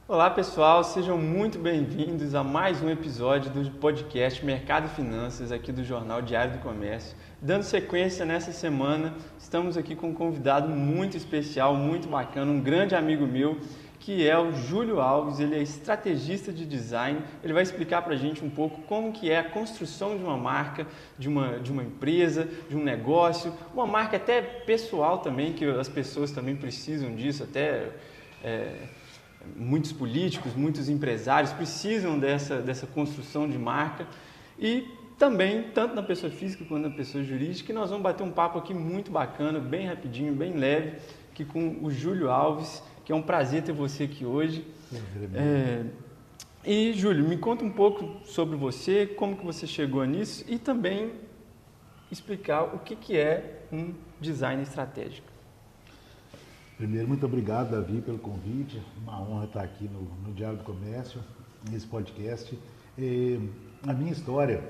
Olá pessoal, sejam muito bem-vindos a mais um episódio do podcast Mercado e Finanças aqui do Jornal Diário do Comércio. Dando sequência nessa semana, estamos aqui com um convidado muito especial, muito bacana, um grande amigo meu, que é o Júlio Alves. Ele é estrategista de design. Ele vai explicar para a gente um pouco como que é a construção de uma marca, de uma empresa, de um negócio, uma marca até pessoal também, que as pessoas também precisam disso, até muitos políticos, muitos empresários precisam dessa construção de marca e também, tanto na pessoa física quanto na pessoa jurídica, que nós vamos bater um papo aqui muito bacana, bem rapidinho, bem leve, aqui com o Júlio Alves, que é um prazer ter você aqui hoje. E, Júlio, me conta um pouco sobre você, como que você chegou nisso e também explicar o que é um design estratégico. Primeiro, muito obrigado, Davi, pelo convite. Uma honra estar aqui no Diário do Comércio, nesse podcast. A minha história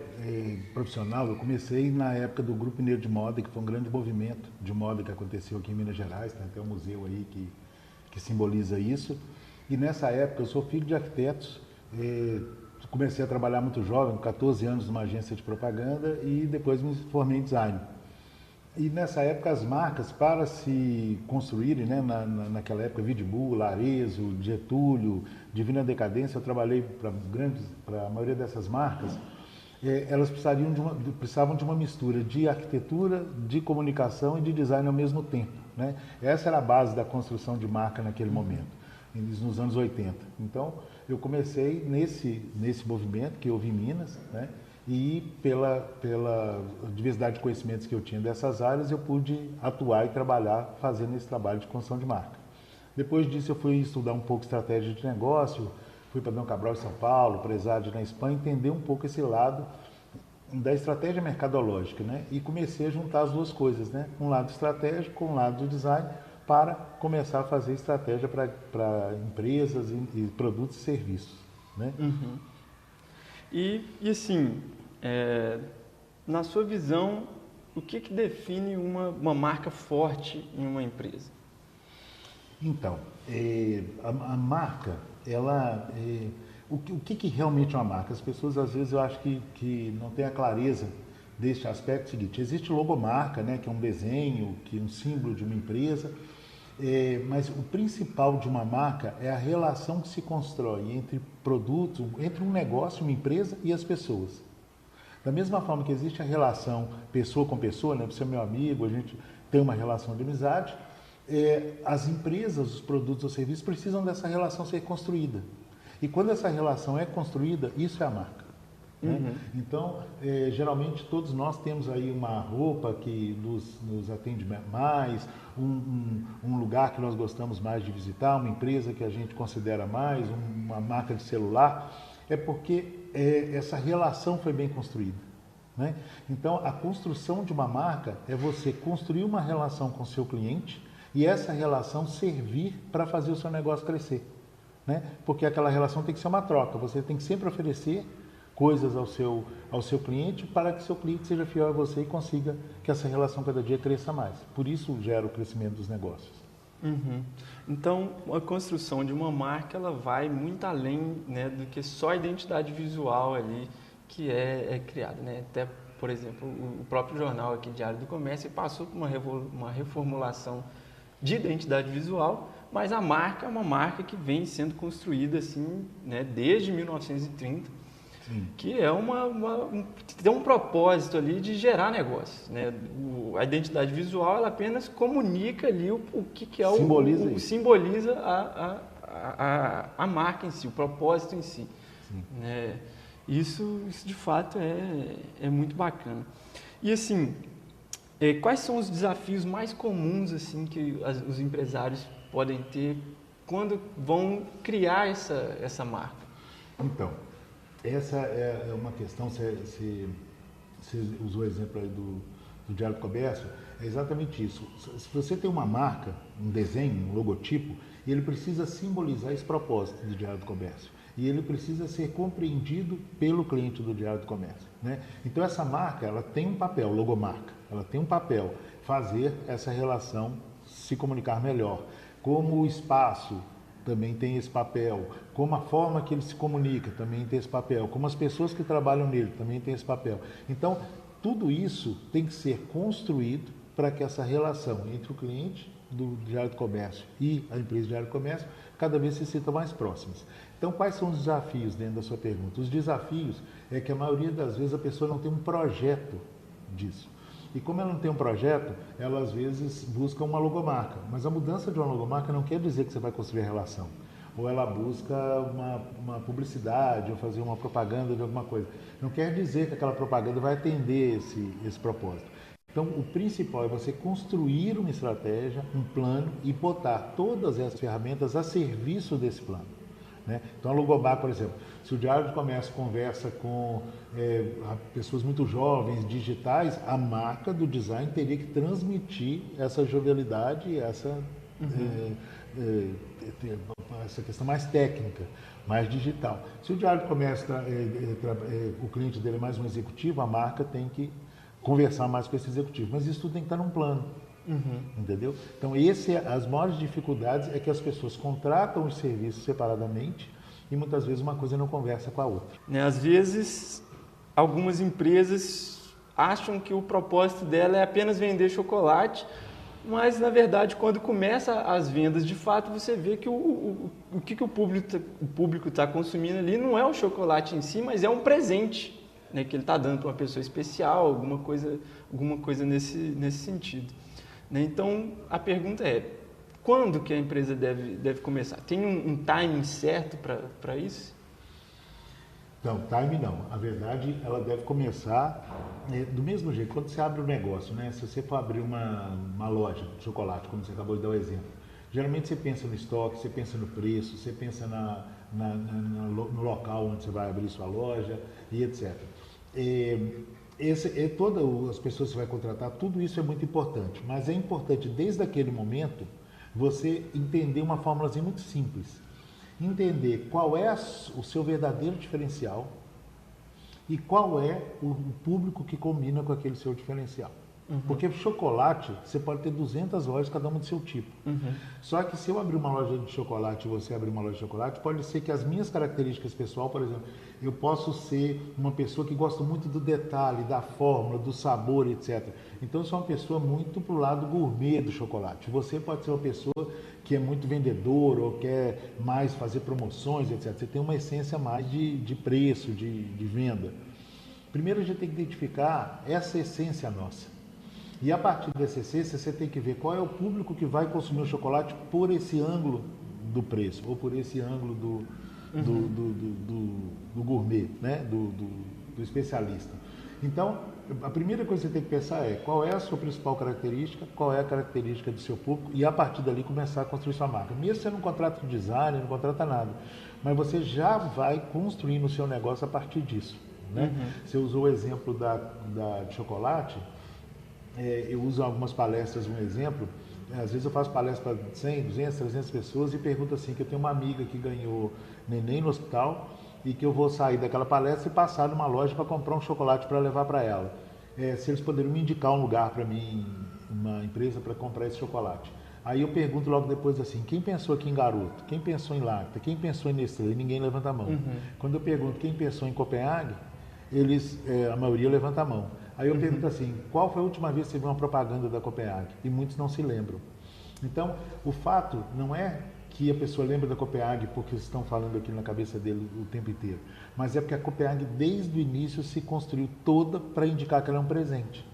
profissional, eu comecei na época do Grupo Mineiro de Moda, que foi um grande movimento de moda que aconteceu aqui em Minas Gerais. Tem até um museu aí que simboliza isso. E nessa época, eu sou filho de arquitetos. Comecei a trabalhar muito jovem, com 14 anos, numa agência de propaganda e depois me formei em design. E nessa época as marcas, para se construírem, né, naquela época, Vidbull, Larezo, Getúlio, Divina Decadência, eu trabalhei para a maioria dessas marcas, elas precisavam de uma mistura de arquitetura, de comunicação e de design ao mesmo tempo, né? Essa era a base da construção de marca naquele momento, nos anos 80. Então, eu comecei nesse movimento que houve em Minas, né? E pela diversidade de conhecimentos que eu tinha dessas áreas, eu pude atuar e trabalhar fazendo esse trabalho de construção de marca. Depois disso, eu fui estudar um pouco estratégia de negócio, fui para Dom Cabral em São Paulo, para ESAD na Espanha, entender um pouco esse lado da estratégia mercadológica, né? E comecei a juntar as duas coisas, né? Um lado estratégico, um lado de design, para começar a fazer estratégia para empresas e produtos e serviços, né? Uhum. E assim, na sua visão, o que define uma marca forte em uma empresa? Então, a marca, o que realmente é uma marca? As pessoas, às vezes, eu acho que não têm a clareza deste aspecto seguinte. Existe logomarca, né, que é um desenho, que é um símbolo de uma empresa, mas o principal de uma marca é a relação que se constrói entre produtos, entre um negócio, uma empresa e as pessoas. Da mesma forma que existe a relação pessoa com pessoa, né? Você é meu amigo, a gente tem uma relação de amizade, as empresas, os produtos ou serviços precisam dessa relação ser construída. E quando essa relação é construída, isso é a marca. Né? Então, geralmente todos nós temos aí uma roupa que nos atende mais, um lugar que nós gostamos mais de visitar, uma empresa que a gente considera mais, uma marca de celular, é porque essa relação foi bem construída. Né? Então, a construção de uma marca é você construir uma relação com o seu cliente e essa relação servir para fazer o seu negócio crescer. Né? Porque aquela relação tem que ser uma troca, você tem que sempre oferecer coisas ao seu cliente para que seu cliente seja fiel a você e consiga que essa relação cada dia cresça mais. Por isso gera o crescimento dos negócios. Uhum. Então, a construção de uma marca ela vai muito além, né, do que só a identidade visual ali que é criada. Né? Até, por exemplo, o próprio jornal aqui, Diário do Comércio, passou por uma reformulação de identidade visual, mas a marca é uma marca que vem sendo construída assim, né, desde 1930. Sim. Que tem um propósito ali de gerar negócios, né? A identidade visual ela apenas comunica ali o que é simboliza a marca em si, o propósito em si. Né? Isso de fato é muito bacana. E assim, quais são os desafios mais comuns assim que os empresários podem ter quando vão criar essa marca? Então, essa é uma questão, você usou o exemplo aí do Diário do Comércio, é exatamente isso. Se você tem uma marca, um desenho, um logotipo, ele precisa simbolizar esse propósito do Diário do Comércio. E ele precisa ser compreendido pelo cliente do Diário do Comércio. Né? Então essa marca, ela tem um papel, logomarca, ela tem um papel, fazer essa relação se comunicar melhor. Como o espaço também tem esse papel, como a forma que ele se comunica também tem esse papel, como as pessoas que trabalham nele também tem esse papel. Então, tudo isso tem que ser construído para que essa relação entre o cliente do Diário do Comércio e a empresa de Diário do Comércio cada vez se sintam mais próximas. Então, quais são os desafios dentro da sua pergunta? Os desafios é que a maioria das vezes a pessoa não tem um projeto disso. E como ela não tem um projeto, ela às vezes busca uma logomarca. Mas a mudança de uma logomarca não quer dizer que você vai construir a relação. Ou ela busca uma publicidade, ou fazer uma propaganda de alguma coisa. Não quer dizer que aquela propaganda vai atender esse propósito. Então, o principal é você construir uma estratégia, um plano e botar todas essas ferramentas a serviço desse plano. Né? Então, a logomarca, por exemplo, se o Diário do Comércio conversa com pessoas muito jovens, digitais, a marca do design teria que transmitir essa jovialidade, essa questão mais técnica, mais digital. Se o Diário do Comércio, o cliente dele é mais um executivo, a marca tem que conversar mais com esse executivo. Mas isso tudo tem que estar num plano. Entendeu? Então, as maiores dificuldades é que as pessoas contratam os serviços separadamente e muitas vezes uma coisa não conversa com a outra. Às vezes, algumas empresas acham que o propósito dela é apenas vender chocolate, mas, na verdade, quando começa as vendas, de fato, você vê que o que o público está consumindo ali não é o chocolate em si, mas é um presente, né, que ele está dando para uma pessoa especial, alguma coisa nesse sentido. Então, a pergunta é, quando que a empresa deve começar? Tem um timing certo para isso? Não, time não. A verdade, ela deve começar do mesmo jeito. Quando você abre um negócio, né? Se você for abrir uma loja de chocolate, como você acabou de dar o exemplo, geralmente você pensa no estoque, você pensa no preço, você pensa no local onde você vai abrir sua loja e etc. Todas as pessoas que você vai contratar, tudo isso é muito importante, mas é importante desde aquele momento você entender uma fórmulazinha muito simples, entender qual é o seu verdadeiro diferencial e qual é o público que combina com aquele seu diferencial. Porque chocolate, você pode ter 200 lojas, cada uma do seu tipo. Só que se eu abrir uma loja de chocolate e você abrir uma loja de chocolate, pode ser que as minhas características pessoal, por exemplo, eu posso ser uma pessoa que gosta muito do detalhe, da fórmula, do sabor, etc. Então, eu sou uma pessoa muito pro lado gourmet do chocolate. Você pode ser uma pessoa que é muito vendedor ou quer mais fazer promoções, etc. Você tem uma essência mais de preço, de venda. Primeiro, a gente tem que identificar essa essência nossa. E a partir dessa essência, você tem que ver qual é o público que vai consumir o chocolate por esse ângulo do preço, ou por esse ângulo do gourmet, né? do especialista. Então, a primeira coisa que você tem que pensar é qual é a sua principal característica, qual é a característica do seu público, e a partir dali começar a construir sua marca. Mesmo você não contrata design, não contrata nada, mas você já vai construindo o seu negócio a partir disso. Né? Você usou o exemplo de chocolate. Eu uso algumas palestras, um exemplo, às vezes eu faço palestra para 100, 200, 300 pessoas e pergunto assim, que eu tenho uma amiga que ganhou neném no hospital e que eu vou sair daquela palestra e passar numa loja para comprar um chocolate para levar para ela. Se eles poderiam me indicar um lugar para mim, uma empresa para comprar esse chocolate. Aí eu pergunto logo depois assim, quem pensou aqui em Garoto? Quem pensou em Lacta? Quem pensou em Nestlé? Ninguém levanta a mão. Quando eu pergunto quem pensou em Copenhague, a maioria levanta a mão. Aí eu pergunto assim, qual foi a última vez que você viu uma propaganda da Copenhague? E muitos não se lembram. Então, o fato não é que a pessoa lembra da Copenhague porque estão falando aqui na cabeça dele o tempo inteiro, mas é porque a Copenhague, desde o início, se construiu toda para indicar que ela é um presente.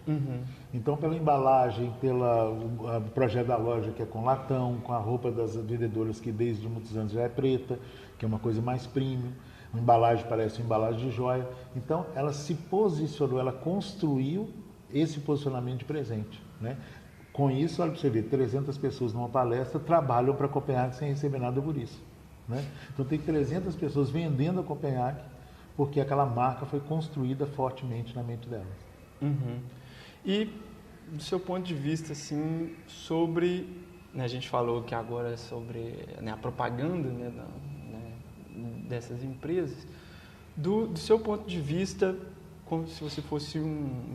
Então, pela embalagem, pelo projeto da loja, que é com latão, com a roupa das vendedoras, que desde muitos anos já é preta, que é uma coisa mais premium, a embalagem parece uma embalagem de joia. Então, ela se posicionou, ela construiu esse posicionamento de presente. Né? Com isso, olha para você ver, 300 pessoas numa palestra trabalham para a Copenhague sem receber nada por isso. Né? Então, tem 300 pessoas vendendo a Copenhague porque aquela marca foi construída fortemente na mente delas. E, do seu ponto de vista, assim, sobre... Né, a gente falou que agora é sobre a propaganda, né, dessas empresas, do seu ponto de vista, como se você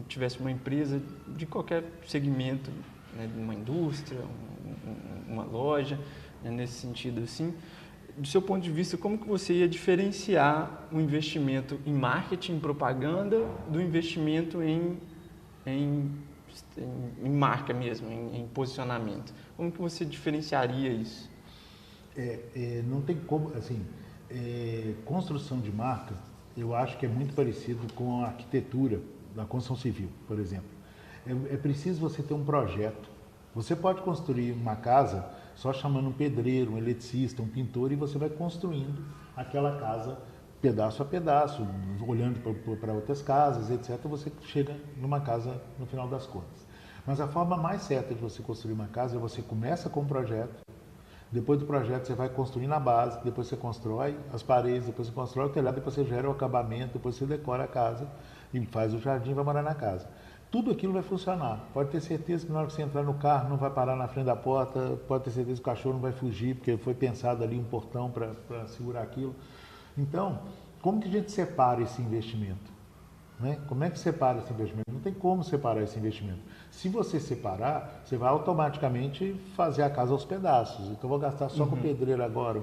tivesse uma empresa de qualquer segmento, né, de uma indústria, uma loja, né, nesse sentido assim, do seu ponto de vista, como que você ia diferenciar o investimento em marketing, em propaganda, do investimento em, em marca mesmo, em posicionamento? Como que você diferenciaria isso? Não tem como, assim, construção de marca, eu acho que é muito parecido com a arquitetura da construção civil, por exemplo. É preciso você ter um projeto. Você pode construir uma casa só chamando um pedreiro, um eletricista, um pintor, e você vai construindo aquela casa pedaço a pedaço, olhando para outras casas, etc. Você chega numa casa no final das contas. Mas a forma mais certa de você construir uma casa é você começa com um projeto, depois do projeto você vai construindo a base, depois você constrói as paredes, depois você constrói o telhado, depois você gera o acabamento, depois você decora a casa e faz o jardim e vai morar na casa. Tudo aquilo vai funcionar. Pode ter certeza que na hora que você entrar no carro não vai parar na frente da porta, pode ter certeza que o cachorro não vai fugir, porque foi pensado ali um portão para segurar aquilo. Então, como que a gente separa esse investimento? Né? Como é que separa esse investimento? Não tem como separar esse investimento. Se você separar, você vai automaticamente fazer a casa aos pedaços. Então, vou gastar só com pedreiro agora.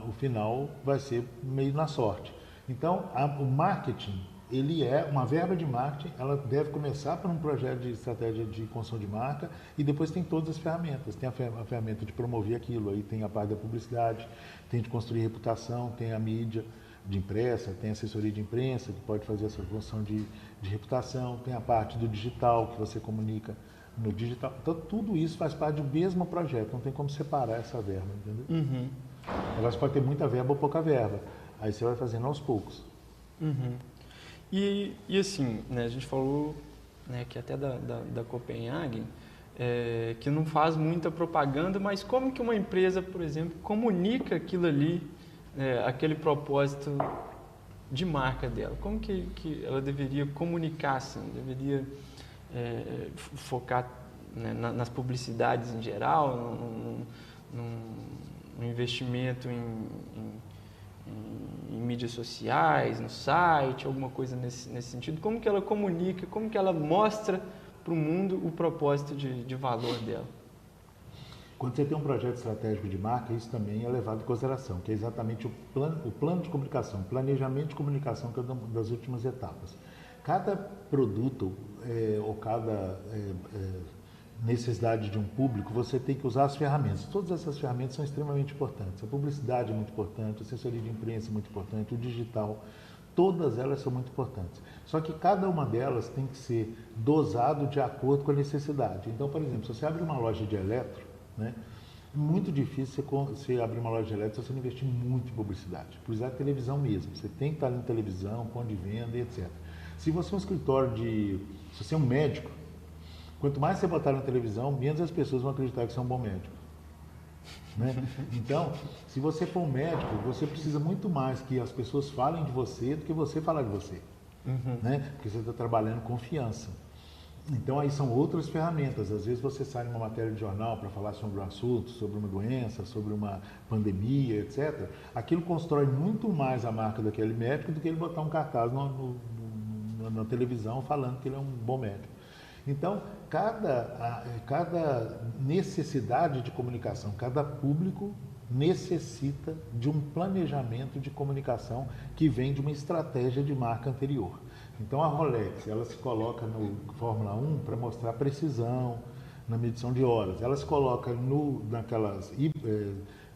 O final vai ser meio na sorte. Então, o marketing, ele é uma verba de marketing, ela deve começar por um projeto de estratégia de construção de marca e depois tem todas as ferramentas. Tem a ferramenta de promover aquilo, aí tem a parte da publicidade, tem de construir reputação, tem a mídia de impressa, tem assessoria de imprensa, que pode fazer essa construção de reputação, tem a parte do digital, que você comunica no digital. Então, tudo isso faz parte do mesmo projeto, não tem como separar essa verba, entendeu? Uhum. Agora, você pode ter muita verba ou pouca verba, aí você vai fazendo aos poucos. Uhum. E assim, né, a gente falou, né, que até da Copenhagen, que não faz muita propaganda, mas como que uma empresa, por exemplo, comunica aquilo ali, aquele propósito de marca dela? Como que ela deveria comunicar assim? Deveria focar, né, nas publicidades em geral, no investimento em mídias sociais, no site, alguma coisa nesse sentido? Como que ela comunica, como que ela mostra para o mundo o propósito de valor dela? Quando você tem um projeto estratégico de marca, isso também é levado em consideração, que é exatamente o plano de comunicação, o planejamento de comunicação, que é uma das últimas etapas. Cada produto ou cada necessidade de um público, você tem que usar as ferramentas. Todas essas ferramentas são extremamente importantes. A publicidade é muito importante, a assessoria de imprensa é muito importante, o digital, todas elas são muito importantes. Só que cada uma delas tem que ser dosado de acordo com a necessidade. Então, por exemplo, se você abre uma loja de eletro, né, é muito difícil você abrir uma loja de eletro se você não investir muito em publicidade. Por exemplo, a televisão mesmo. Você tem que estar em televisão, ponto de venda, etc. Se você é um escritório se você é um médico, quanto mais você botar na televisão, menos as pessoas vão acreditar que você é um bom médico. Né? Então, se você for um médico, você precisa muito mais que as pessoas falem de você do que você falar de você. Né? Porque você está trabalhando confiança. Então, aí são outras ferramentas. Às vezes você sai numa matéria de jornal para falar sobre um assunto, sobre uma doença, sobre uma pandemia, etc. Aquilo constrói muito mais a marca daquele médico do que ele botar um cartaz na televisão falando que ele é um bom médico. Então, cada necessidade de comunicação, cada público necessita de um planejamento de comunicação que vem de uma estratégia de marca anterior. Então, a Rolex, ela se coloca no Fórmula 1 para mostrar precisão na medição de horas. Ela se coloca naquelas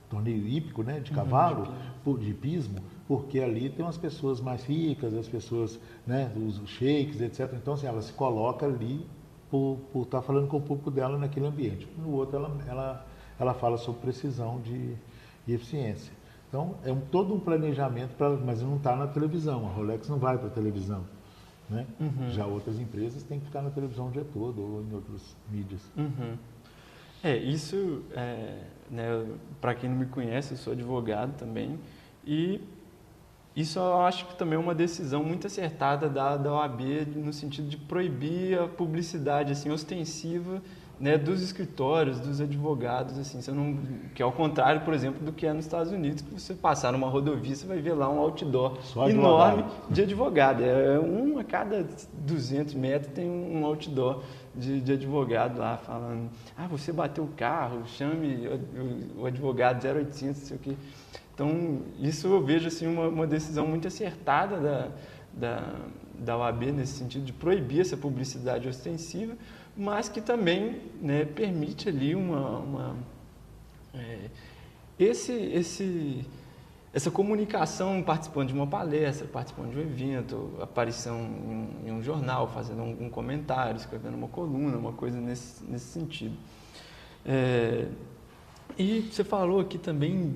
torneio hípico, né, de cavalo, de hipismo, porque ali tem umas pessoas mais ricas, as pessoas, né, os sheiks, etc. Então, assim, ela se coloca ali por estar falando com o público dela naquele ambiente. No outro, ela fala sobre precisão e eficiência. Então, todo um planejamento, mas não está na televisão. A Rolex não vai para a televisão. Né? Já outras empresas têm que ficar na televisão o dia todo ou em outras mídias. Isso, né, para quem não me conhece, eu sou advogado também, e isso eu acho que também é uma decisão muito acertada da OAB no sentido de proibir a publicidade assim, ostensiva né, dos escritórios, dos advogados, assim, você não, que é ao contrário, por exemplo, do que é nos Estados Unidos, que você passar numa rodovia, você vai ver lá um outdoor enorme de advogado. Um a cada 200 metros tem um outdoor de advogado lá falando, você bateu o carro, chame o advogado 0800, não sei o quê. Então, isso eu vejo assim, uma decisão muito acertada da OAB nesse sentido de proibir essa publicidade ostensiva, mas que também, né, permite ali essa comunicação participando de uma palestra, participando de um evento, aparição em um jornal, fazendo um comentário, escrevendo uma coluna, uma coisa nesse sentido. E você falou aqui também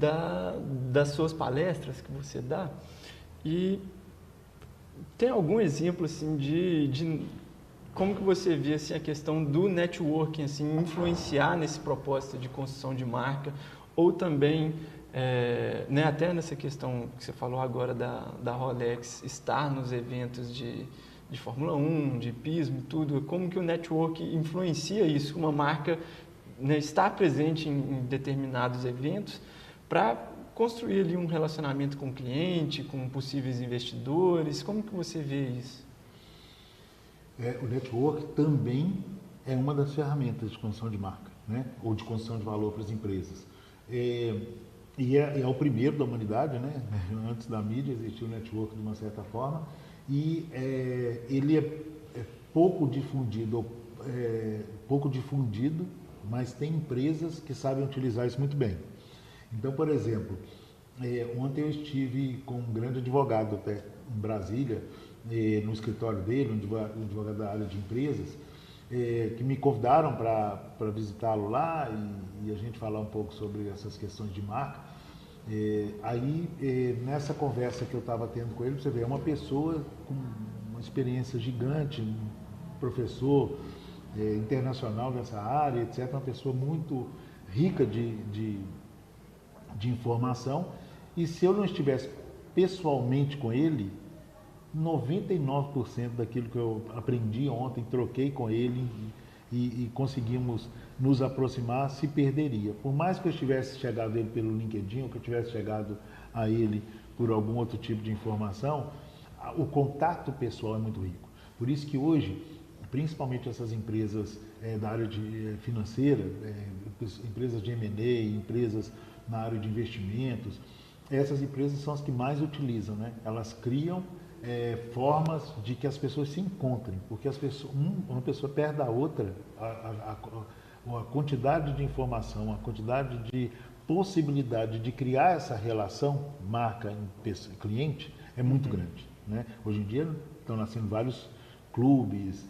das suas palestras que você dá, e tem algum exemplo assim, de como que você vê assim, a questão do networking assim, influenciar nesse propósito de construção de marca, ou também, né, até nessa questão que você falou agora da Rolex estar nos eventos de Fórmula 1, de pismo e tudo, como que o networking influencia isso, uma marca, né, estar presente em determinados eventos para construir ali um relacionamento com o cliente, com possíveis investidores, como que você vê isso? O network também é uma das ferramentas de construção de marca, né? Ou de construção de valor para as empresas. E é o primeiro da humanidade, né? Antes da mídia existiu o network de uma certa forma, e ele é pouco difundido, mas tem empresas que sabem utilizar isso muito bem. Então, por exemplo, ontem eu estive com um grande advogado até em Brasília, no escritório dele, um advogado da área de empresas, que me convidaram para visitá-lo lá e a gente falar um pouco sobre essas questões de marca. Nessa conversa que eu estava tendo com ele, você vê, é uma pessoa com uma experiência gigante, um professor internacional nessa área, etc., uma pessoa muito rica de informação, e se eu não estivesse pessoalmente com ele, 99% daquilo que eu aprendi ontem, troquei com ele e conseguimos nos aproximar, se perderia. Por mais que eu tivesse chegado a ele pelo LinkedIn, ou que eu tivesse chegado a ele por algum outro tipo de informação, o contato pessoal é muito rico. Por isso que hoje, principalmente essas empresas da área financeira, empresas de M&A, empresas na área de investimentos, essas empresas são as que mais utilizam, né? Elas criam formas de que as pessoas se encontrem, porque uma pessoa perto da outra, a quantidade de informação, a quantidade de possibilidade de criar essa relação marca-cliente é muito grande, né? Hoje em dia estão nascendo vários clubes,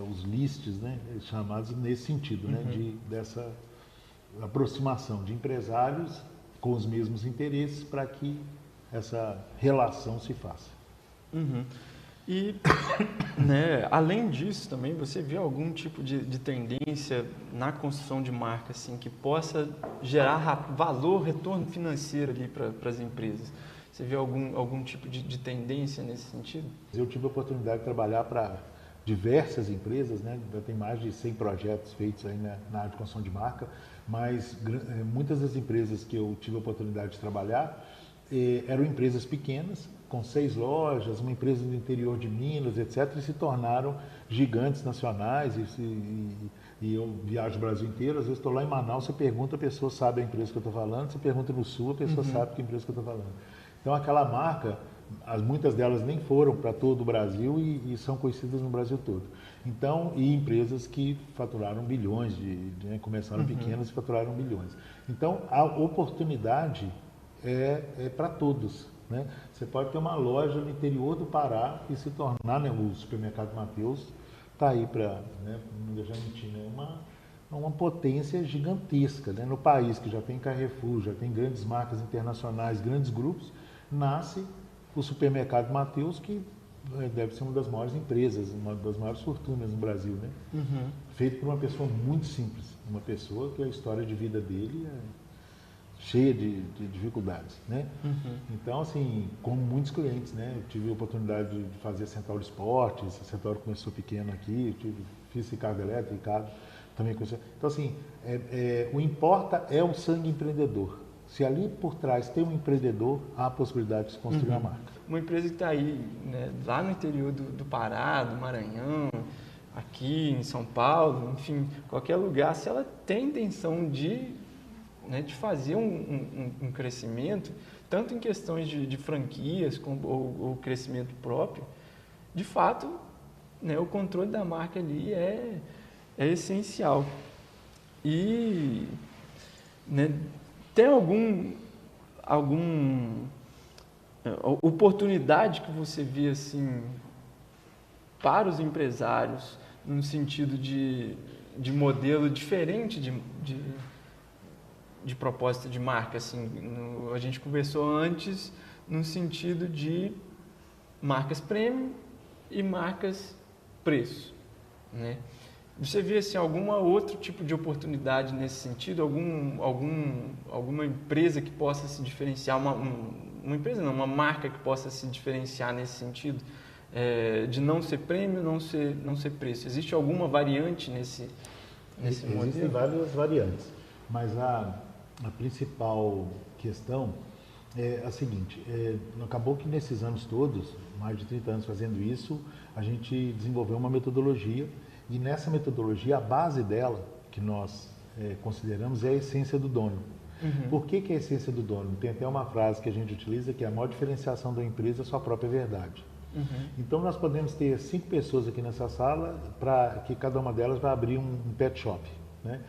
os lists, né, chamados nesse sentido, né, dessa aproximação de empresários com os mesmos interesses para que essa relação se faça. E, né, além disso também, você vê algum tipo de tendência na construção de marca assim, que possa gerar valor, retorno financeiro ali para as empresas? Você vê algum tipo de tendência nesse sentido? Eu tive a oportunidade de trabalhar para diversas empresas, né? Já tem mais de 100 projetos feitos aí na área de construção de marca, mas muitas das empresas que eu tive a oportunidade de trabalhar eram empresas pequenas, com 6 lojas, uma empresa do interior de Minas, etc., e se tornaram gigantes nacionais, e eu viajo o Brasil inteiro, às vezes estou lá em Manaus, você pergunta, a pessoa sabe a empresa que eu estou falando, você pergunta no Sul, a pessoa sabe que empresa que eu estou falando. Então aquela marca, muitas delas nem foram para todo o Brasil e são conhecidas no Brasil todo. Então, e empresas que faturaram bilhões, começaram pequenas e faturaram bilhões. Então, a oportunidade é para todos, né? Você pode ter uma loja no interior do Pará e se tornar, né, o supermercado Mateus está aí para, né, não deixar mentir, né, uma potência gigantesca, né? No país que já tem Carrefour, já tem grandes marcas internacionais, grandes grupos, nasce o supermercado Mateus, que deve ser uma das maiores empresas, uma das maiores fortunas no Brasil, né? Feito por uma pessoa muito simples, uma pessoa que a história de vida dele é cheia de dificuldades, né? Então, assim, como muitos clientes, né? Eu tive a oportunidade de fazer a Centauro Esportes, a Centauro começou pequena aqui, fiz Ricardo Eletro, Ricardo Também conheço. Então, assim, o importa é o sangue empreendedor. Se ali por trás tem um empreendedor, há a possibilidade de se construir uma marca. Uma empresa que está aí, né, lá no interior do Pará, do Maranhão, aqui em São Paulo, enfim, qualquer lugar, se ela tem intenção de, né, de fazer um crescimento, tanto em questões de franquias ou crescimento próprio, de fato, né, o controle da marca ali é essencial. E, né, tem alguma oportunidade que você vê assim para os empresários no sentido de modelo diferente de proposta de marca? Assim, a gente conversou antes no sentido de marcas premium e marcas preço, né? Você vê assim, alguma outro tipo de oportunidade nesse sentido? Alguma empresa que possa se diferenciar, uma empresa não, uma marca que possa se diferenciar nesse sentido, de não ser prêmio, não ser preço? Existe alguma variante nesse modelo? Existem várias variantes, mas a principal questão é a seguinte, acabou que nesses anos todos, mais de 30 anos fazendo isso, a gente desenvolveu uma metodologia. E nessa metodologia, a base dela, que nós consideramos, é a essência do dono. Uhum. Por que é a essência do dono? Tem até uma frase que a gente utiliza que é a maior diferenciação da empresa é a sua própria verdade. Uhum. Então nós podemos ter 5 pessoas aqui nessa sala, para que cada uma delas vai abrir um pet shop, né?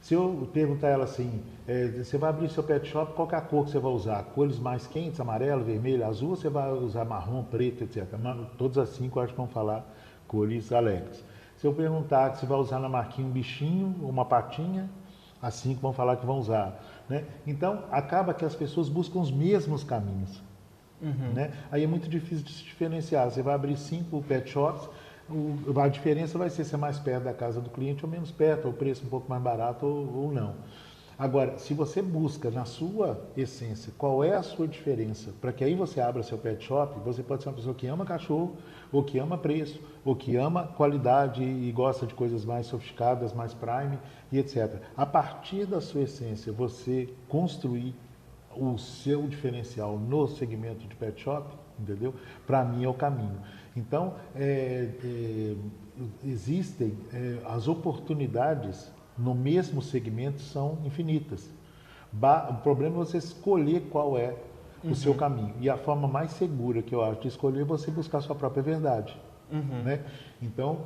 Se eu perguntar a ela assim, você vai abrir seu pet shop, qual que é a cor que você vai usar? Cores mais quentes, amarelo, vermelho, azul, ou você vai usar marrom, preto, etc. Todas as 5 eu acho que vão falar cores alegres. Se eu perguntar que você vai usar na marquinha um bichinho, uma patinha, as 5 vão falar que vão usar, né? Então, acaba que as pessoas buscam os mesmos caminhos. Uhum. Né? Aí é muito difícil de se diferenciar. Você vai abrir 5 pet shops, a diferença vai ser se é mais perto da casa do cliente ou menos perto, ou o preço um pouco mais barato ou não. Agora, se você busca na sua essência qual é a sua diferença, para que aí você abra seu pet shop, você pode ser uma pessoa que ama cachorro, ou que ama preço, ou que ama qualidade e gosta de coisas mais sofisticadas, mais prime e etc. A partir da sua essência, você construir o seu diferencial no segmento de pet shop, entendeu? Para mim é o caminho. Então, existem as oportunidades no mesmo segmento são infinitas. O problema é você escolher qual é o seu caminho. E a forma mais segura que eu acho de escolher é você buscar a sua própria verdade. Uhum. Né? Então,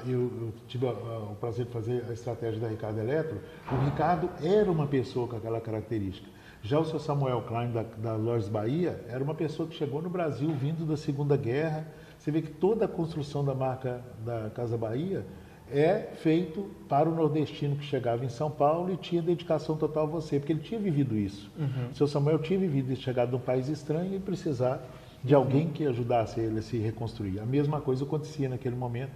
eu tive o prazer de fazer a estratégia da Ricardo Eletro. O Ricardo era uma pessoa com aquela característica. Já o seu Samuel Klein, da Lojas Bahia, era uma pessoa que chegou no Brasil vindo da Segunda Guerra. Você vê que toda a construção da marca da Casa Bahia é feito para o nordestino que chegava em São Paulo e tinha dedicação total a você, porque ele tinha vivido isso. Uhum. O seu Samuel tinha vivido isso, chegado num país estranho e precisar de alguém que ajudasse ele a se reconstruir. A mesma coisa acontecia naquele momento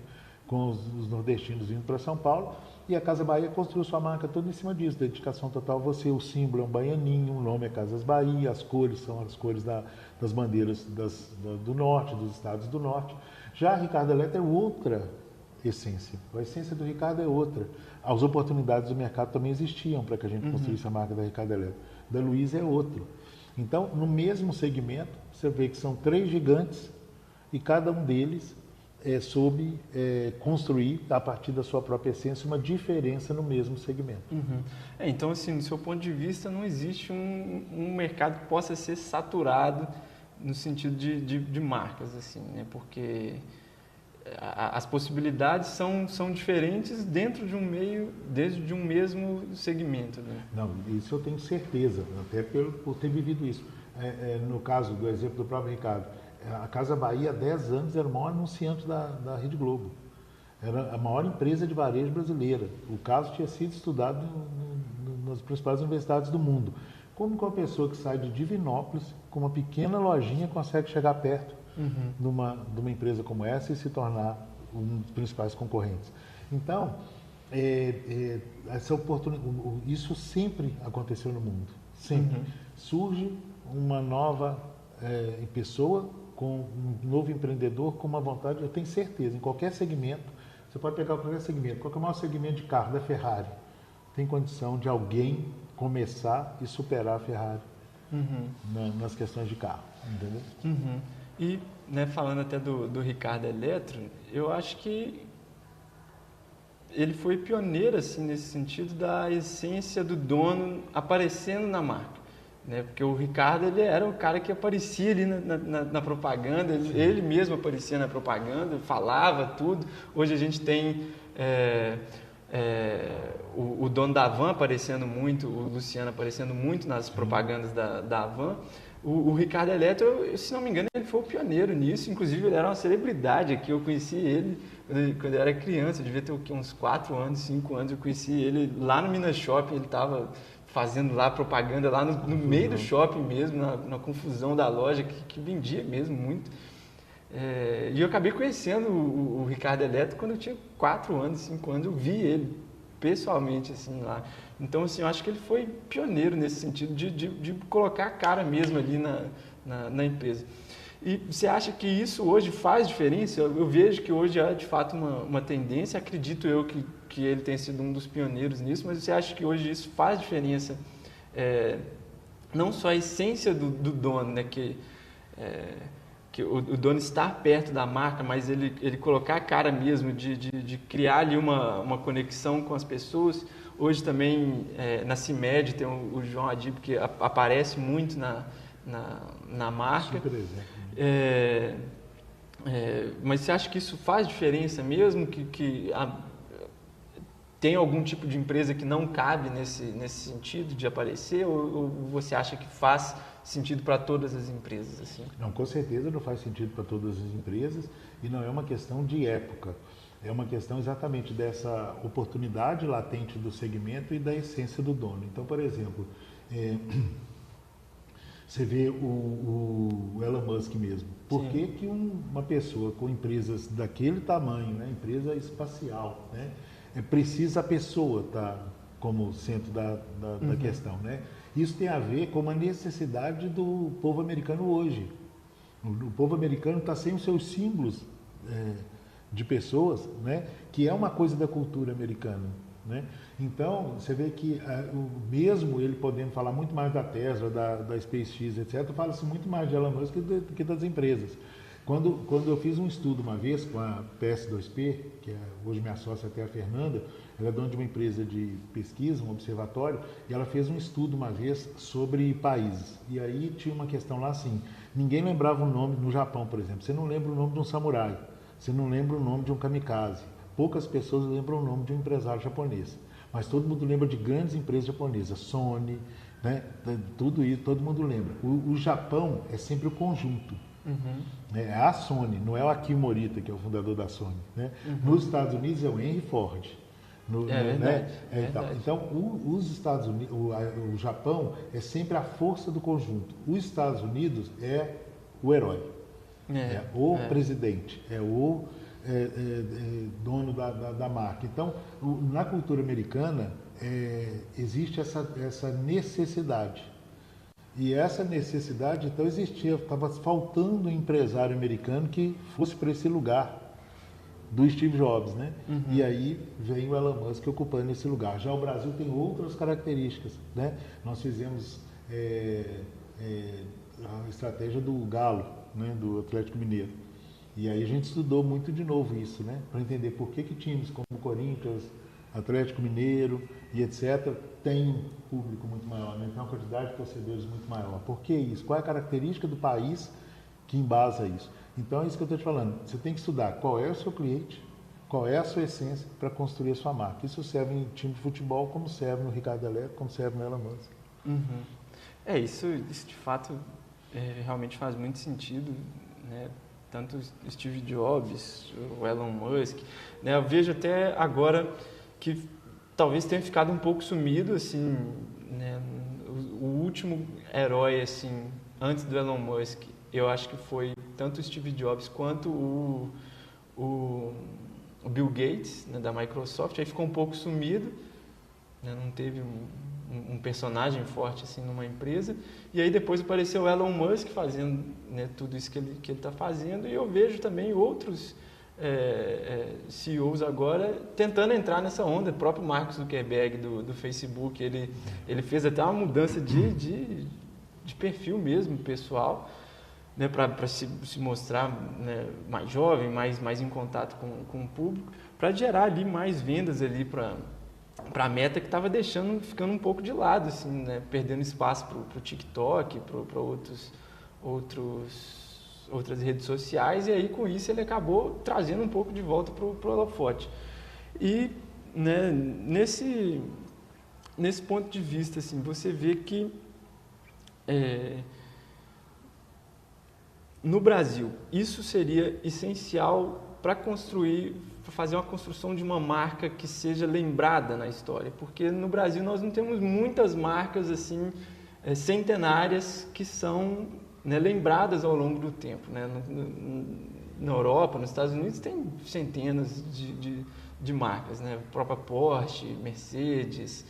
com os nordestinos vindo para São Paulo, e a Casa Bahia construiu sua marca toda em cima disso, dedicação total a você. O símbolo é um baianinho, o nome é Casas Bahia, as cores são as cores das bandeiras do norte, dos estados do norte. Já a Ricardo Eletro é outra essência. A essência do Ricardo é outra. As oportunidades do mercado também existiam para que a gente construísse a marca da Ricardo Eletro. Da Luiza é outro. Então, no mesmo segmento, você vê que são 3 gigantes e cada um deles soube construir, a partir da sua própria essência, uma diferença no mesmo segmento. Uhum. Então, assim, do seu ponto de vista, não existe um mercado que possa ser saturado no sentido de marcas, assim, né? Porque as possibilidades são diferentes dentro de um meio, desde de um mesmo segmento, né? Não, isso eu tenho certeza, até por ter vivido isso. No caso do exemplo do próprio Ricardo, a Casa Bahia, há 10 anos, era o maior anunciante da Rede Globo. Era a maior empresa de varejo brasileira. O caso tinha sido estudado nas principais universidades do mundo. Como que uma pessoa que sai de Divinópolis, com uma pequena lojinha, consegue chegar perto de uma empresa como essa e se tornar um dos principais concorrentes? Então, essa oportunidade, isso sempre aconteceu no mundo. Sempre. Surge uma nova pessoa, com um novo empreendedor, com uma vontade, eu tenho certeza, em qualquer segmento, Você pode pegar qualquer segmento. Qual que é o maior segmento de carro? Da Ferrari. Tem condição de alguém começar e superar a Ferrari nas questões de carro, entendeu? E, né, falando até do Ricardo Eletro, eu acho que ele foi pioneiro assim, nesse sentido da essência do dono aparecendo na marca. Né? Porque o Ricardo ele era o cara que aparecia ali na propaganda, ele mesmo aparecia na propaganda, falava tudo. Hoje a gente tem o dono da Havan aparecendo muito, o Luciano aparecendo muito nas propagandas da Havan. O Ricardo Eletro, se não me engano, ele foi o pioneiro nisso. Inclusive, ele era uma celebridade aqui. Eu conheci ele quando eu era criança, eu devia ter uns 4 anos, 5 anos. Eu conheci ele lá no Minas Shopping. Ele estava fazendo lá propaganda, lá no meio do shopping mesmo, na confusão da loja, que vendia mesmo muito. E eu acabei conhecendo o Ricardo Eletro quando eu tinha 4 anos, 5 anos. Eu vi ele pessoalmente assim lá. Então, assim, eu acho que ele foi pioneiro nesse sentido de colocar a cara mesmo ali na empresa. E você acha que isso hoje faz diferença? Eu vejo que hoje é de fato uma tendência, acredito eu que ele tenha sido um dos pioneiros nisso, mas você acha que hoje isso faz diferença? Não só a essência do dono, né, que o dono estar perto da marca, mas ele colocar a cara mesmo, de criar ali uma conexão com as pessoas. Hoje também na CIMED tem o João Adib, que aparece muito na marca. Super exemplo. Mas você acha que isso faz diferença mesmo? Tem algum tipo de empresa que não cabe nesse sentido de aparecer? Ou você acha que faz sentido para todas as empresas? Assim? Não, com certeza não faz sentido para todas as empresas e não é uma questão de época. É uma questão exatamente dessa oportunidade latente do segmento e da essência do dono. Então, por exemplo, você vê o Elon Musk mesmo. Por que uma pessoa com empresas daquele tamanho, né, empresa espacial, né, precisa a pessoa estar como centro da questão, né? Isso tem a ver com a necessidade do povo americano hoje. O povo americano está sem os seus símbolos de pessoas, né, que é uma coisa da cultura americana, né? Então, você vê que mesmo ele podendo falar muito mais da Tesla, da SpaceX, etc., fala-se muito mais de Elon Musk que das empresas. Quando eu fiz um estudo uma vez com a PS2P, que hoje minha sócia até a Fernanda, ela é dona de uma empresa de pesquisa, um observatório, e ela fez um estudo uma vez sobre países. E aí tinha uma questão lá assim, ninguém lembrava o nome, no Japão, por exemplo, você não lembra o nome de um samurai, você não lembra o nome de um kamikaze, poucas pessoas lembram o nome de um empresário japonês, mas todo mundo lembra de grandes empresas japonesas, Sony, né? Tudo isso, todo mundo lembra. O Japão é sempre o conjunto. É a Sony, não é o Akio Morita, que é o fundador da Sony, né? Nos Estados Unidos é o Henry Ford. Verdade. Então, os Estados Unidos, o Japão é sempre a força do conjunto. Os Estados Unidos é o herói, presidente, é o dono da marca. Então, na cultura americana existe essa necessidade. E essa necessidade, então, existia. Estava faltando um empresário americano que fosse para esse lugar do Steve Jobs, né? E aí vem o Elon Musk ocupando esse lugar. Já o Brasil tem outras características, né? Nós fizemos a estratégia do Galo, né? Do Atlético Mineiro. E aí a gente estudou muito de novo isso, né? Para entender por que times como Corinthians, Atlético Mineiro e etc. tem um público muito maior, né? Tem uma quantidade de torcedores muito maior. Por que isso? Qual é a característica do país que embasa isso? Então é isso que eu estou te falando. Você tem que estudar qual é o seu cliente, qual é a sua essência para construir a sua marca. Isso serve em time de futebol, como serve no Ricardo Eletro, como serve no Elon Musk. Isso de fato realmente faz muito sentido, né? Tanto o Steve Jobs, o Elon Musk, né? Eu vejo até agora que talvez tenha ficado um pouco sumido, assim, né? O último herói, assim, antes do Elon Musk, eu acho que foi tanto o Steve Jobs quanto o Bill Gates, né, da Microsoft. Aí ficou um pouco sumido, né? Não teve um personagem forte assim numa empresa. E aí depois apareceu o Elon Musk fazendo, né, tudo isso que ele está fazendo. E eu vejo também outros CEOs agora tentando entrar nessa onda. O próprio Mark Zuckerberg do Facebook, ele fez até uma mudança de perfil mesmo, pessoal, né, para se mostrar, né, mais jovem, mais em contato com o público, para gerar ali mais vendas ali para a Meta, que estava ficando um pouco de lado, assim, né, perdendo espaço para o TikTok, para outras redes sociais, e aí com isso ele acabou trazendo um pouco de volta para o holofote. E, né, nesse ponto de vista, assim, você vê que no Brasil isso seria essencial para fazer uma construção de uma marca que seja lembrada na história, porque no Brasil nós não temos muitas marcas assim centenárias que são, né, lembradas ao longo do tempo, né? Na Europa, nos Estados Unidos, tem centenas de marcas, né? A própria Porsche, Mercedes,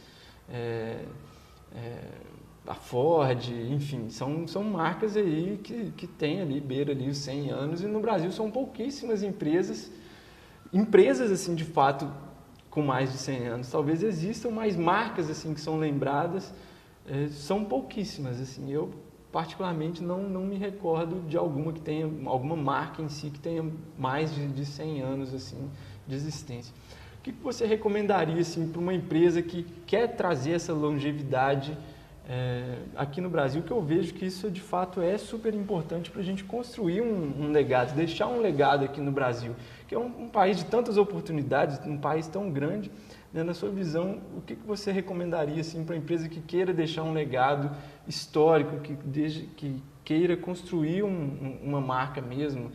a Ford, enfim, são marcas aí que tem ali, beira ali os 100 anos, e no Brasil são pouquíssimas empresas assim, de fato, com mais de 100 anos. Talvez existam mais marcas assim que são lembradas, são pouquíssimas, assim. Eu particularmente não me recordo de alguma que tenha, alguma marca em si que tenha mais de 100 anos assim de existência. O que você recomendaria assim para uma empresa que quer trazer essa longevidade aqui no Brasil, que eu vejo que isso de fato é super importante para a gente construir um legado, deixar um legado aqui no Brasil, que é um país de tantas oportunidades, um país tão grande, né? Na sua visão, o que você recomendaria assim, para a empresa que queira deixar um legado histórico, que queira construir uma marca mesmo,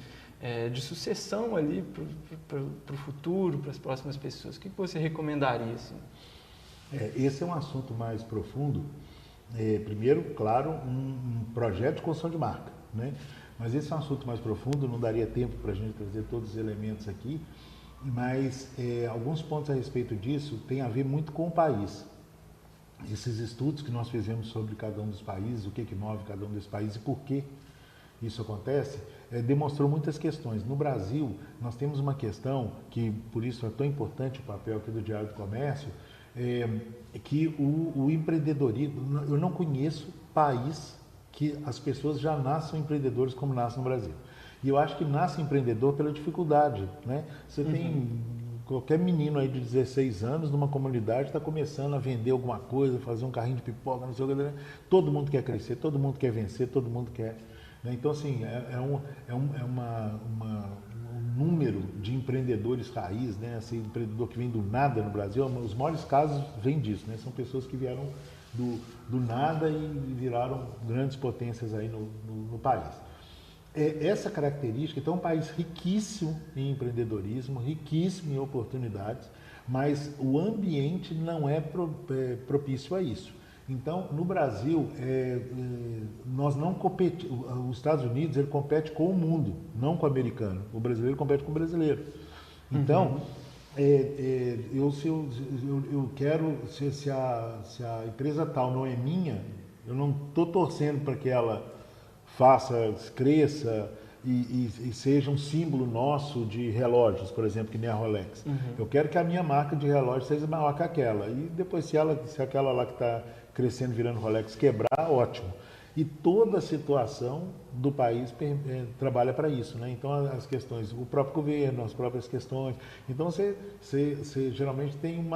de sucessão ali para o futuro, para as próximas pessoas? O que você recomendaria? Assim? Esse é um assunto mais profundo. Primeiro, claro, um projeto de construção de marca, né? Mas esse é um assunto mais profundo, não daria tempo para a gente trazer todos os elementos aqui, mas alguns pontos a respeito disso têm a ver muito com o país. Esses estudos que nós fizemos sobre cada um dos países, o que move cada um dos países e por que isso acontece, demonstrou muitas questões. No Brasil, nós temos uma questão que, por isso é tão importante o papel aqui do Diário do Comércio, que o empreendedorismo, eu não conheço país que as pessoas já nasçam empreendedores como nascem no Brasil. E eu acho que nasce empreendedor pela dificuldade, né? Você tem qualquer menino aí de 16 anos numa comunidade está começando a vender alguma coisa, fazer um carrinho de pipoca, não sei o que, todo mundo quer crescer, todo mundo quer vencer, todo mundo quer, né? Então assim, um número de empreendedores raiz, né? Esse empreendedor que vem do nada no Brasil, os maiores casos vêm disso, né? São pessoas que vieram do nada e viraram grandes potências aí no país. Essa característica, então, é um país riquíssimo em empreendedorismo, riquíssimo em oportunidades, mas o ambiente não é propício a isso. Então, no Brasil, nós não competimos. Os Estados Unidos ele compete com o mundo, não com o americano. O brasileiro compete com o brasileiro. Então, eu quero, se a empresa tal não é minha, eu não estou torcendo para que ela faça, cresça e seja um símbolo nosso de relógios, por exemplo, que nem a Rolex. Eu quero que a minha marca de relógio seja maior que aquela. E depois, se aquela lá que está crescendo, virando Rolex, quebrar, ótimo. E toda a situação do país trabalha para isso, né? Então, as questões, o próprio governo, as próprias questões. Então, você geralmente tem um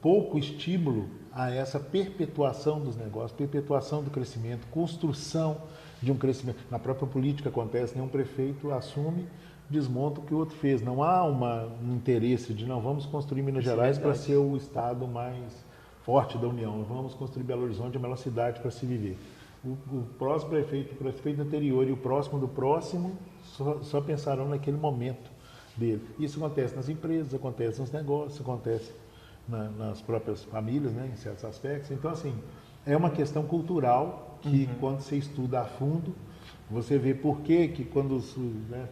pouco estímulo a essa perpetuação dos negócios, perpetuação do crescimento, construção de um crescimento. Na própria política acontece, nenhum prefeito assume, desmonta o que o outro fez. Não há um interesse de, não, vamos construir Minas Gerais para ser o estado mais forte da União, vamos construir Belo Horizonte, a melhor cidade para se viver. O próximo prefeito, o prefeito anterior e o próximo do próximo só pensarão naquele momento dele. Isso acontece nas empresas, acontece nos negócios, acontece nas próprias famílias, né, em certos aspectos. Então, assim, é uma questão cultural que, quando você estuda a fundo, você vê por que quando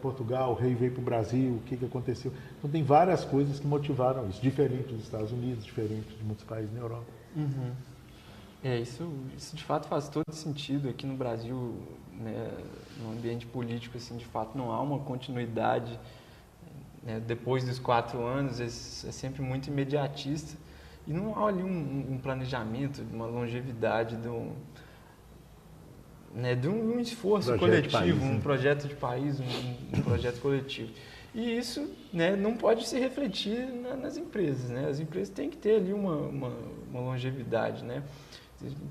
Portugal, o rei veio para o Brasil, o que aconteceu. Então, tem várias coisas que motivaram isso, diferente dos Estados Unidos, diferente de muitos países na Europa. Isso de fato faz todo sentido. Aqui no Brasil, né, no ambiente político, assim, de fato, não há uma continuidade, né, depois dos 4 anos, é sempre muito imediatista, e não há ali um planejamento, uma longevidade de um esforço coletivo, um projeto de país, um projeto coletivo. E isso, né, não pode se refletir nas empresas, né? As empresas têm que ter ali uma longevidade, né?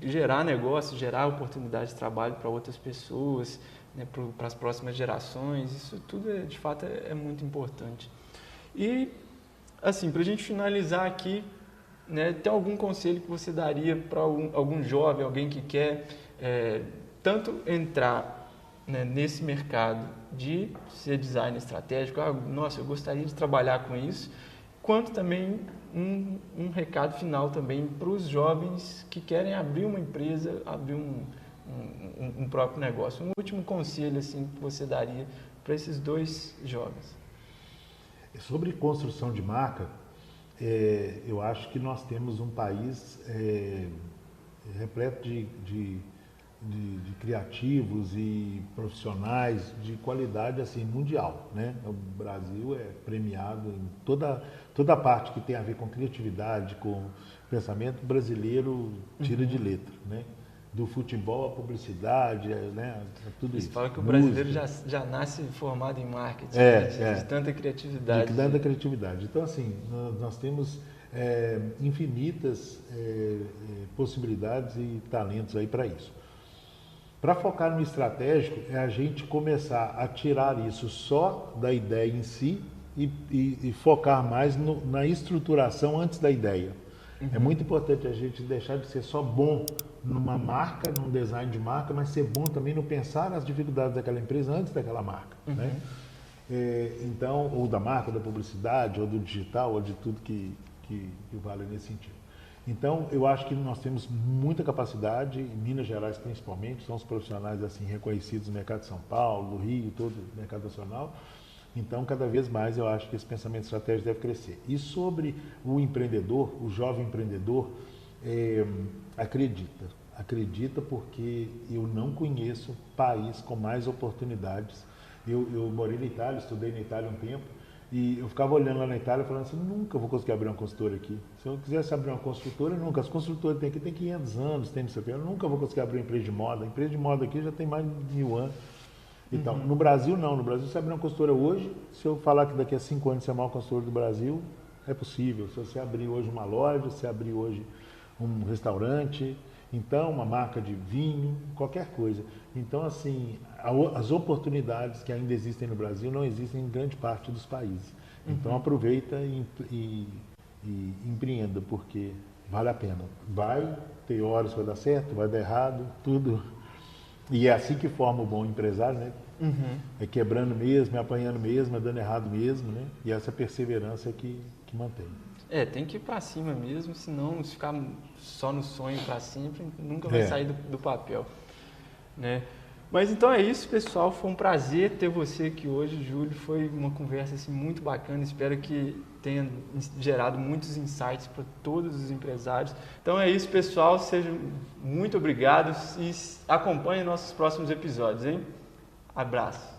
Gerar negócio, gerar oportunidade de trabalho para outras pessoas, né, para as próximas gerações, isso tudo, de fato, é muito importante. E, assim, para a gente finalizar aqui, né, tem algum conselho que você daria para algum jovem, alguém que quer tanto entrar, né, nesse mercado de ser designer estratégico, nossa, eu gostaria de trabalhar com isso, quanto também um recado final também para os jovens que querem abrir uma empresa, abrir um próprio negócio. Um último conselho assim, que você daria para esses 2 jovens? Sobre construção de marca, eu acho que nós temos um país repleto de criativos e profissionais de qualidade assim mundial, né? O Brasil é premiado em toda a parte que tem a ver com criatividade, com pensamento brasileiro, tira de letra, né? Do futebol à publicidade, né? Tudo isso. Você fala que o brasileiro já nasce formado em marketing, de tanta criatividade. De tanta criatividade. Então, assim, nós temos infinitas possibilidades e talentos aí para isso. Para focar no estratégico, é a gente começar a tirar isso só da ideia em si e focar mais na estruturação antes da ideia. Uhum. É muito importante a gente deixar de ser só bom numa marca, num design de marca, mas ser bom também no pensar as dificuldades daquela empresa antes daquela marca. Uhum. Né? Então, ou da marca, da publicidade, ou do digital, ou de tudo que vale nesse sentido. Então, eu acho que nós temos muita capacidade, em Minas Gerais principalmente, são os profissionais assim reconhecidos no mercado de São Paulo, no Rio, todo o mercado nacional. Então, cada vez mais eu acho que esse pensamento estratégico deve crescer. E sobre o empreendedor, o jovem empreendedor, acredita porque eu não conheço país com mais oportunidades. Eu morei na Itália, estudei na Itália um tempo, e eu ficava olhando lá na Itália falando assim, nunca vou conseguir abrir uma consultora aqui. Se eu quisesse abrir uma construtora, nunca. As construtoras tem 500 anos, tem não sei o que, eu nunca vou conseguir abrir uma empresa de moda. A empresa de moda aqui já tem mais de 1000 anos. Então, no Brasil não. No Brasil, se abrir uma consultora hoje, se eu falar que daqui a 5 anos você é a maior consultora do Brasil, é possível. Se você abrir hoje uma loja, se abrir hoje um restaurante, então uma marca de vinho, qualquer coisa. Então, assim, as oportunidades que ainda existem no Brasil não existem em grande parte dos países. Então, aproveita e empreenda, porque vale a pena. Vai ter horas que vai dar certo, vai dar errado, tudo. E é assim que forma o bom empresário, né? É quebrando mesmo, é apanhando mesmo, é dando errado mesmo, né? E essa perseverança é que mantém. Tem que ir para cima mesmo, senão se ficar só no sonho para sempre, nunca vai sair do papel, né? Mas então é isso, pessoal, foi um prazer ter você aqui hoje, Júlio, foi uma conversa assim, muito bacana, espero que tenha gerado muitos insights para todos os empresários. Então é isso, pessoal, sejam muito obrigados e acompanhem nossos próximos episódios, hein? Abraço!